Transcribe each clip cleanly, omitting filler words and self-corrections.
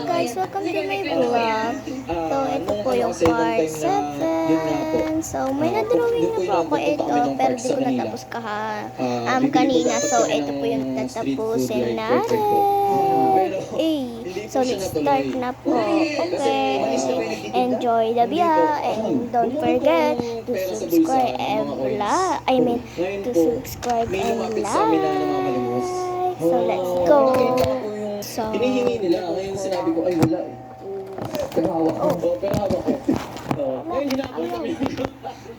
guys, welcome to my vlog. So, ito po yung part 7. So, may na-drawing na po ako ito, pero di ko natapos kanina. So, ito po yung tatapusin natin. So, let's start na po. Okay. Enjoy the video and don't forget to subscribe and like. To subscribe and like. So, let's go. So, hinihingi nila. Ngayon sinabi ko, ay wala eh. Pero hawak ko. Pero hawak ko. Ngayon hinabol kami.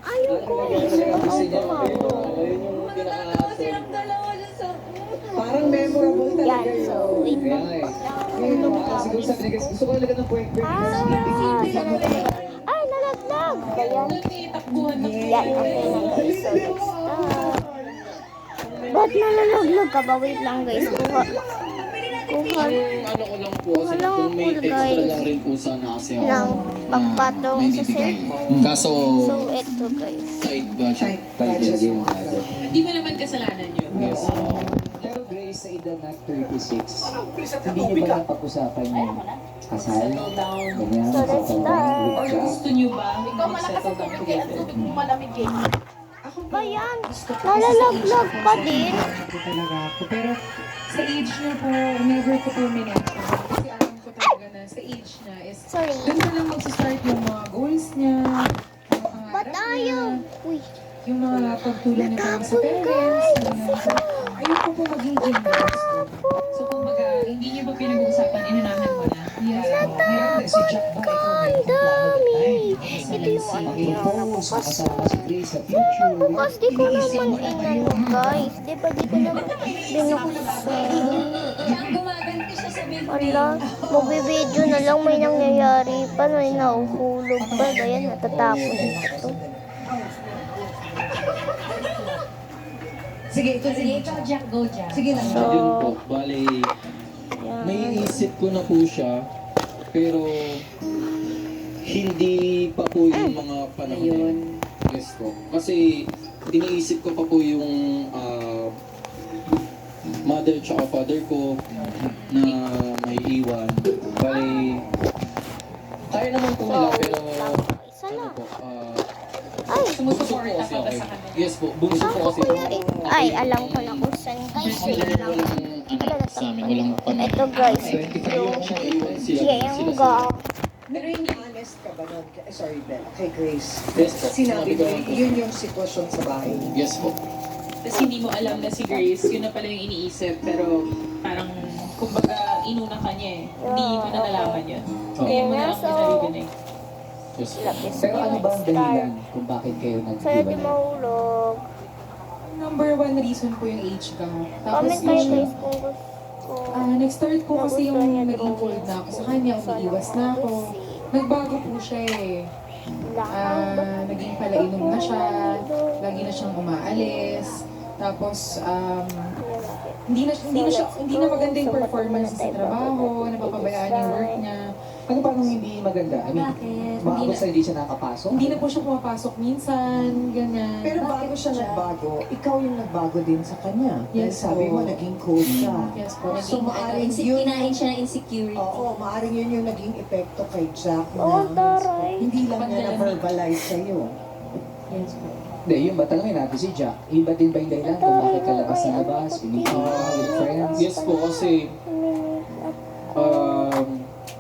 ayaw ko. Ngayon yung pinaka-asal. Parang memorable talaga Yan, yun. so, wait na. Siguro sabi niya, gusto ko talaga ng point. Ay, nalaglag. Ayan. Yan, okay na guys. So, let's start. Ba't nalalaglag ka ba? Wait lang guys. Kuha. Ano ko lang po, kasi kung may extra lang rin po sana kasi ako. Ng pagpatong sa cellphone. Kaso, So, ito guys. side budget. Hindi mo naman kasalanan yun. Yes. Pero Grace, sa edad na 36, hindi niyo ba napag-usapan yung kasal? Ganyan, So, let's start. Or gusto nyo ba? Ikaw malakas ang tubig eh. Ang tubig mo malamig eh. Ba yan? Nalalaglag pa din. Ito talaga ako. Pero sa age niya po, never ko terminate. Kasi alam ko talaga na sa age niya is Sorry. doon na lang mag-start yung mga goals niya, yung mga Ba't pangarap ayaw? niya, Uy. yung mga pagtulong niya para sa parents. Ayoko po maging genius. So kung baga, hindi nyo ba pinag-uusapan, inunahan mo na? Yes. Si Jack ba, ikaw may Ang dami. Ito yung mag-propose, makasama si Grace sa future. bukas di ko naman inano guys. Di ba di ko naman binuksan. Wala. Magbibideo na lang may nangyayari pa. May nahuhulog pa. Ayan, natatapon ito. Sige, ikaw Jack, go Jack. Sige na. Yun po, bali, Yan. naiisip ko na po siya, pero hindi pa po yung mga panahon na yun. Yes po. Kasi iniisip ko pa po yung mother tsaka father ko na may iwan. Bali, kaya naman po nila, pero Isa ano na. po, Ay. bunso po kasi ako. Yes po, bunso po kasi ako. Ay, alam ko na kung saan guys. Wait lang. Anak sa amin, walang panahon. Ito guys. Yung iwan sila. Yung ga. Pero hindi honest ka ba nun? Sorry, Bella. Kay Grace. Yes po. Sinabi mo, ko. yun yung sitwasyon sa bahay. Yes po. Tapos hindi mo alam na si Grace, yun na pala yung iniisip. Pero parang, kumbaga, inuna ka niya eh. Hindi mo na nalaman yun. Ngayon mo na lang pinaririnig. Yes po. Pero ano ba ang dahilan kung bakit kayo Sana di nag-iwan? mahulog. Number one reason po yung age ka. Tapos Comment kayo yung guys kung gusto. nag-start po kasi yung Nagustuhan niya naging cold na ako sa kanya, umiiwas na ako. Nagbago po siya eh. Naging palainom na siya, lagi na siyang umaalis. Tapos, hindi na maganda yung performance sa trabaho, napapabayaan yung work niya. Ano ba nung hindi maganda? I mean, Bakit? mga sa hindi siya nakapasok? Hindi na po siya pumapasok minsan, ganyan. Pero bago siya nagbago, ikaw yung nagbago din sa kanya. Dahil Yes, sabi mo, po. naging cold siya. Yes po. So, maaring yun, Kinain siya ng insecurity. oo, maaring yun yung naging epekto kay Jack Oh, na taray. hindi lang niya na-verbalize sa'yo. Yes po. Hindi, yun ba? Tanungin natin si Jack. Iba din ba yung dahilan kung bakit ka labas sa labas, pinipili with friends? Yes po, kasi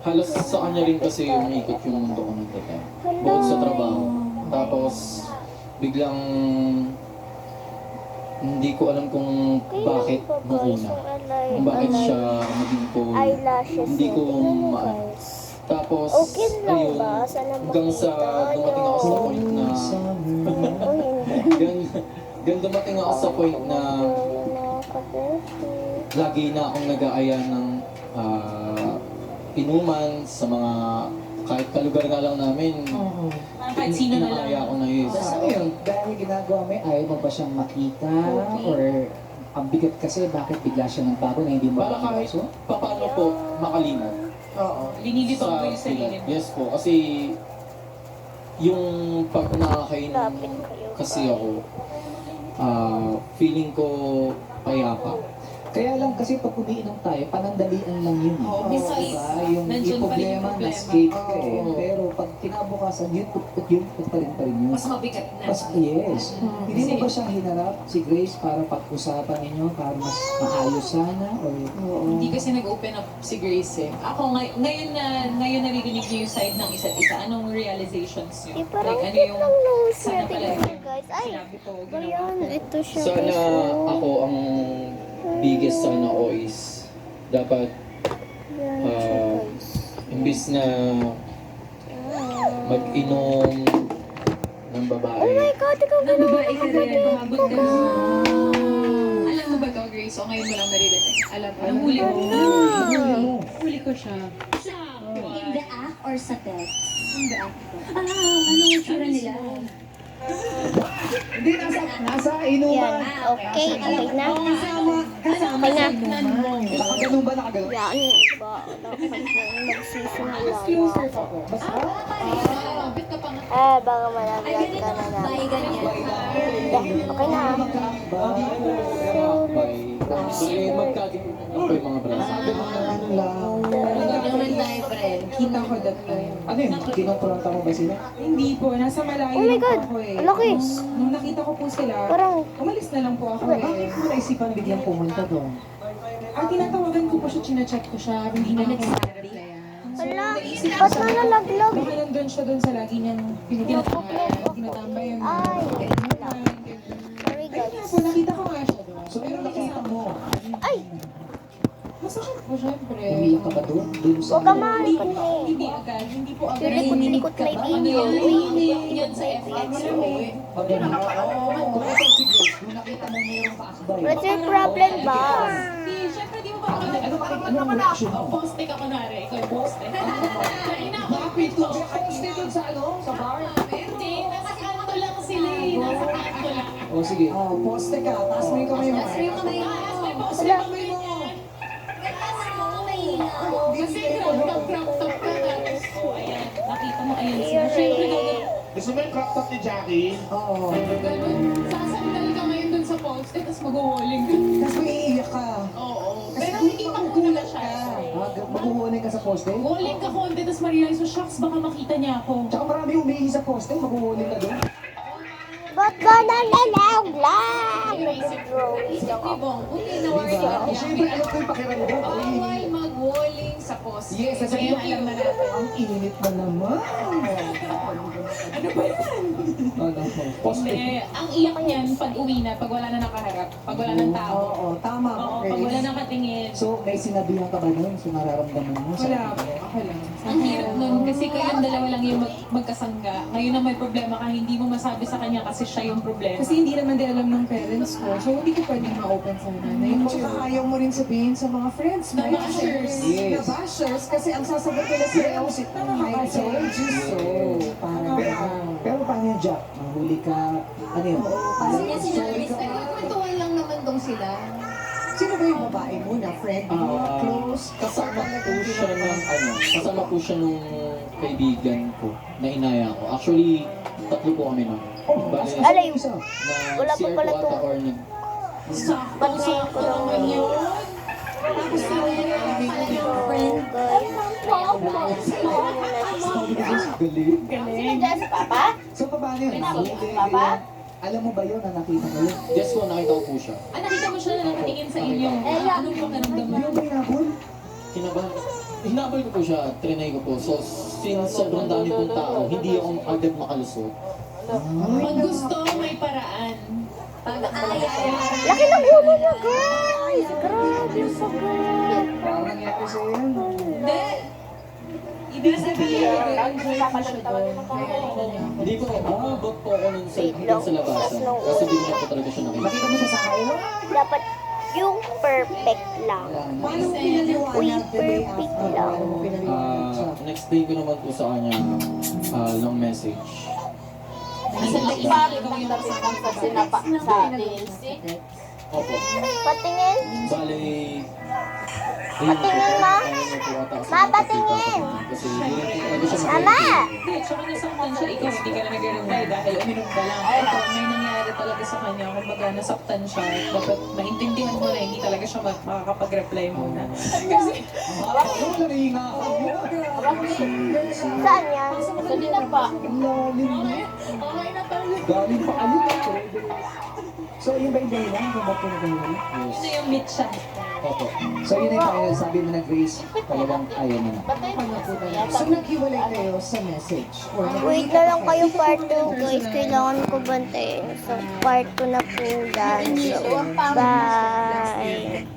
halos sa kanya rin kasi umiikot yung mundo ko ng time. Bukod sa trabaho. Tapos, biglang hindi ko alam kung bakit noong una. Kung bakit siya naging ko, Eyelashes hindi ko maano. guys. Tapos, Okay lang ayun, ba? Sana hanggang sa dumating ako sa point na, Oh, hindi. hanggang dumating ako sa point na lagi na akong nag-aaya ng inuman sa mga kahit kalugar nga lang namin. Oo. Kahit sino na lang. Inaaya ko na yun. Ano yun? Dahil ginagawa mo yun, ayaw mo ba siyang makita? Or ang bigat kasi, bakit bigla siya nagbago na hindi mo Para kahit makita? paano po makalimot. Oo. Linilito mo yung sila. sarili mo. Yes po, kasi yung pag nakakainom Lapit kayo. kasi ako, feeling ko payapa. Kaya lang kasi pag umiinom tayo, panandalian lang yun. Oo. Diba? Yung Nandiyan pa rin yung problema, problema. na-escape ka eh. Oo. Pero pag kinabukasan, yun pa rin yun. Mas mabigat na. Mas, yes. Hindi mo ba siyang hinarap si Grace para pag-usapan ninyo para mas maayos sana? Or, Hindi kasi nag-open up si Grace eh. Ako ngayon naririnig niyo yung side ng isa't isa. Anong realizations niyo? Eh, parang Like ano cute yung lang nose sana natin pala ito, yung guys. Ay, sinabi ko, ba ginawa yan? ko. Ito siya, Sana guys. oh. ako ang biggest sana ko is dapat Yan siya, ah, guys. imbis na mag-inom ng Oh babae. my God, ikaw Nang gano'n. babae ka rin, mahabot ka na. Alam mo ba to, Grace? O ngayon mo lang naririnig? Alam mo, nahuli mo. Huli ko siya. In the act or sa text? In the act. Ano yung tsura nila? hindi, nasa inuman. Yan, okay, okay na. Kasama Okay na. Nakaganon ba? Nakaganon? Yan, iba. Magsisimula Closer na. pa ko. Bit ka pa nga. Baka malagyan ka na namin. Bay ganyan. Okay na. Magkagin ako yung mga braso. Ano lang. Naman tayo, friend. Kita ko that time. Ano yun? Kinonfronta mo ba sila? Hindi po, nasa malayo Oh my lang po God, ako eh. ang laki. Nung nakita ko po sila, Parang, umalis na lang po ako Bakit eh. mo naisipan biglang pumunta doon? Ang tinatawagan ko po siya, chinecheck ko siya, hindi na nagsasabi. hala, ba't na nalaglag? Baka nandun siya doon sa lagi niyang tinatambay yung Ay, kainuman. sorry Kaya guys. po, nakita ko nga siya doon. So, ano nakita mo? Ay, Masakit po syempre. Umiyak ka ba doon? Doon sa... huwag ka malikot na eh. Hindi agad, hindi po agad. Likot-likot may Ano video. yun? Uy, Yan sa FX. Pag kung ito si Grace, kung nakita mo mayroong kaakbay, what's your problem ba? Siyempre, di mo ba ako anong reaction mo? poste ka kunwari. Ikaw yung poste. Kaina ako. Happy to be posted doon sa ano? Sa bar? Hindi, nasa kanto lang sila eh. Nasa kanto lang. O sige. Oh, poste ka, taas mo yung kamay mo. Tapos yung kamay mo. Taas, may poste Wala. kamay mo. Taas mo kamay mo. Kasi crop top ka na. Oh, ayan. Nakita mo, ayan sila. Siyempre, gagawin. Gusto mo yung crop top ni Jackie? Oo. Ganun. Sasandal ka ngayon dun sa poste, tapos mag-walling ka. Tapos may iiyak ka. Oo. Pero nakikita ko na siya. Maghuhunay ka sa poste? Walling ka konti, tapos ma-realize mo, shucks, baka makita niya ako. Tsaka marami umiihi sa poste, maghuhunay ka doon. Ba't ka na nalaglag? Nag-drawing Isip lang ni ako. Bong, buti na worry Diba? ka. Siyempre, alam ko yung pakiramdam. Bawal mag-walling sa poste. Yes, sasabihin Kaya ko alam na natin. ang init na naman. Ano ba yan? Ano po? Poste. Hindi. Ang iyak niyan pag uwi na, pag wala na nakaharap, pag wala ng tao. Oo, tama ka, Oo, pag wala Grace. nang katingin. So, may sinabihan ka ba nun? So, nararamdaman mo? Wala po, ako lang. Ang hirap nun kasi kayong dalawa lang yung magkasangga. Ngayon na may problema ka, hindi mo masabi sa kanya kasi siya yung problema. Kasi hindi naman din alam ng parents ko, so hindi ko pwedeng ma-open sa nanay ko. Tsaka ayaw mo rin sabihin sa mga friends mo. Na bashers. Yes. Na bashers, kasi ang sasagot nila sa'yo, I told you so. Parang Pero paano yung Jack? Mahuli ka, ano yun? Kasi niya sinabi Sorry ka sa ba? kwentuhan lang naman dong sila. sino ba yung babae mo na friend mo, close? Kasama po siya ng kasama po siya nung kaibigan ko na inaya ko. Actually, tatlo po kami nun. Bale, Alay, Isa. na wala pa CR pala po ata to. or nag... Ba't ngayon ko lang naman yun. Tapos yung pala yung friend. Galing. Sino dyan si Papa? So, paano yun? Nahuli, Papa? ganyan. Alam mo ba yun na nakita mo yun? Yes po, nakita ko po siya. Nakita mo siya na nakatingin sa inyo. Anong pakiramdam mo? Hindi mo ba hinabol? Kinabahan. Hinabol ko po siya, trinay ko po. So, since sobrang dami pong tao, hindi ako agad makalusot. Pag gusto, may paraan. Pag ayaw, Laki ng ulo niya, guys! Grabe, sagot. Parang nangyari sa'yo yan. hindi. Ibig sabihin, nag-enjoy ko siya doon. Kaya Hindi po, umabot po ako nun sa labasan. Kasi hindi ko na po talaga siya nakita. Nakita mo siya sa kayo? Dapat yung perfect lang. Paano mo pinaliwanag Uy, the day perfect after? lang. Paano mo pinaliwanag siya? Next day ko naman po sa kanya long message. nasa lahat, ikaw yung nasakang sa sinapa sa atin. Opo. Patingin. Bale, Patingin, Ma. Ma, patingin. Kasi hindi rin po talaga siya Mama! Hindi, tsaka nasaktan siya, ikaw hindi ka na nag-reply dahil uminom ka lang. Ito, may nangyari talaga sa kanya. Kumbaga, nasaktan siya. Dapat maintindihan mo na hindi talaga siya makakapag-reply muna. Kasi, Ano, naringa ako. Saan yan? Galing pa kayo. So, yun ba yung dahilan kung ba't pinagawa? Ito yung meet siya. Opo. So, yun yung final sabi mo na Grace, talagang ayaw mo na. So, naghiwalay kayo sa message? Or Wait na lang kayo part 2 guys. Kailangan ko bantayin. So, part 2 na po yan. So, bye!